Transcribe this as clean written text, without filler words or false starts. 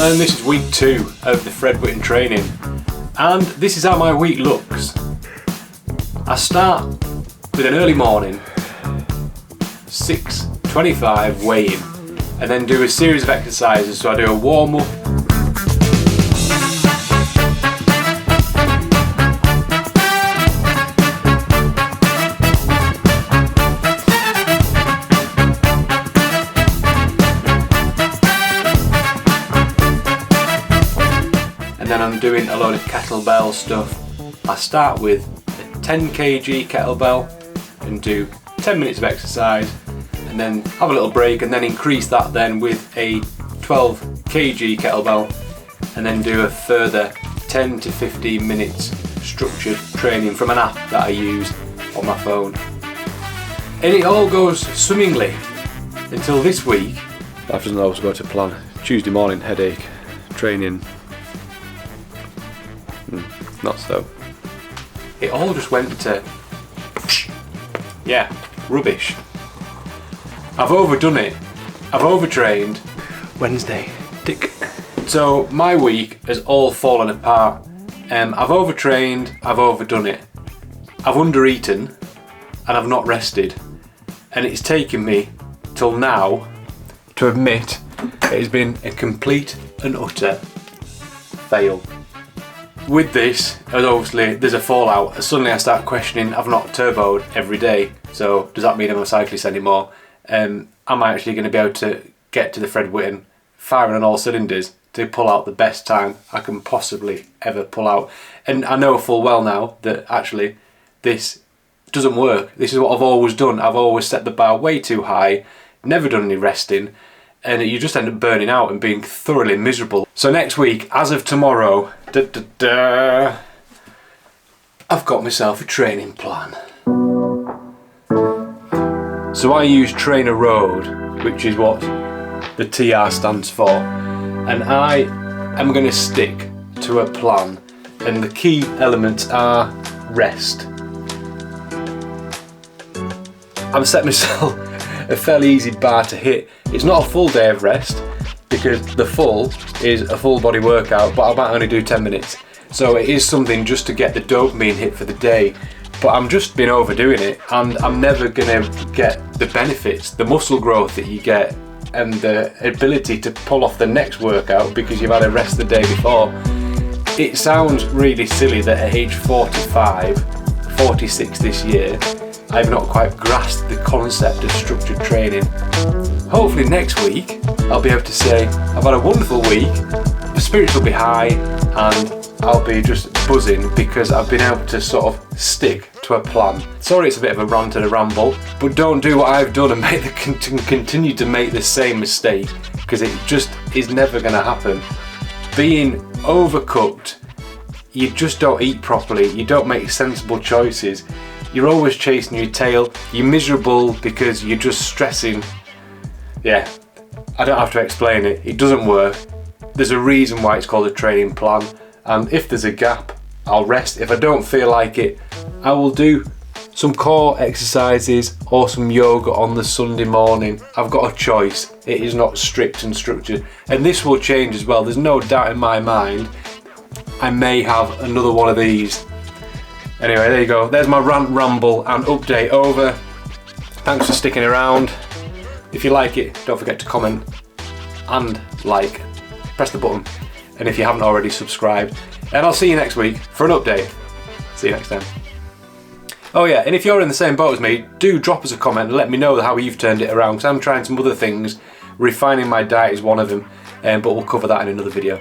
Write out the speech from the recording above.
gentlemen, this is week 2 of the Whitton Training, and this is how my week looks. I start with an early morning, 6:25 weigh-in, and then do a series of exercises. So I do a warm-up, and then I'm doing a load of kettlebell stuff. I start with a 10 kg kettlebell and do 10 minutes of exercise, and then have a little break, and then increase that then with a 12 kg kettlebell, and then do a further 10 to 15 minutes structured training from an app that I use on my phone. And it all goes swimmingly until this week. Life doesn't always go to plan. Tuesday morning headache, training. Not so. It all just went to, yeah, rubbish. I've overdone it. I've overtrained. Wednesday, tick. So my week has all fallen apart. I've overtrained, I've overdone it. I've undereaten, and I've not rested. And it's taken me till now to admit it has been a complete and utter fail. With this, as obviously there's a fallout. Suddenly I start questioning, I've not turboed every day, so does that mean I'm a cyclist anymore? Am I actually going to be able to get to the Whitton firing on all cylinders to pull out the best time I can possibly ever pull out? And I know full well now that actually this doesn't work. This is what I've always done. I've always set the bar way too high, never done any resting, and you just end up burning out and being thoroughly miserable. So next week, as of tomorrow, I've got myself a training plan. So I use Trainer Road, which is what the TR stands for, and I am going to stick to a plan, and the key elements are rest. I've set myself a fairly easy bar to hit. It's not a full day of rest, because the full is a full body workout, but I might only do 10 minutes. So it is something just to get the dopamine hit for the day. But I'm just been overdoing it, and I'm never gonna get the benefits, the muscle growth that you get, and the ability to pull off the next workout because you've had a rest the day before. It sounds really silly that at age 45, 46 this year, I've not quite grasped the concept of structured training. Hopefully next week I'll be able to say I've had a wonderful week, the spirits will be high, and I'll be just buzzing because I've been able to sort of stick to a plan. Sorry it's a bit of a rant and a ramble, but don't do what I've done and continue to make the same mistake, because it just is never going to happen. Being overcooked, you just don't eat properly, you don't make sensible choices, you're always chasing your tail, you're miserable because you're just stressing. Yeah, I don't have to explain it, it doesn't work. There's a reason why it's called a training plan, and if there's a gap, I'll rest. If I don't feel like it, I will do some core exercises or some yoga on the Sunday morning. I've got a choice. It is not strict and structured, and this will change as well. There's no doubt in my mind I may have another one of these. Anyway, there you go. There's my rant, ramble and update over. Thanks for sticking around. If you like it, don't forget to comment and like. Press the button. And if you haven't already, subscribe. And I'll see you next week for an update. See you next time. Oh yeah, and if you're in the same boat as me, do drop us a comment and let me know how you've turned it around, because I'm trying some other things. Refining my diet is one of them, but we'll cover that in another video.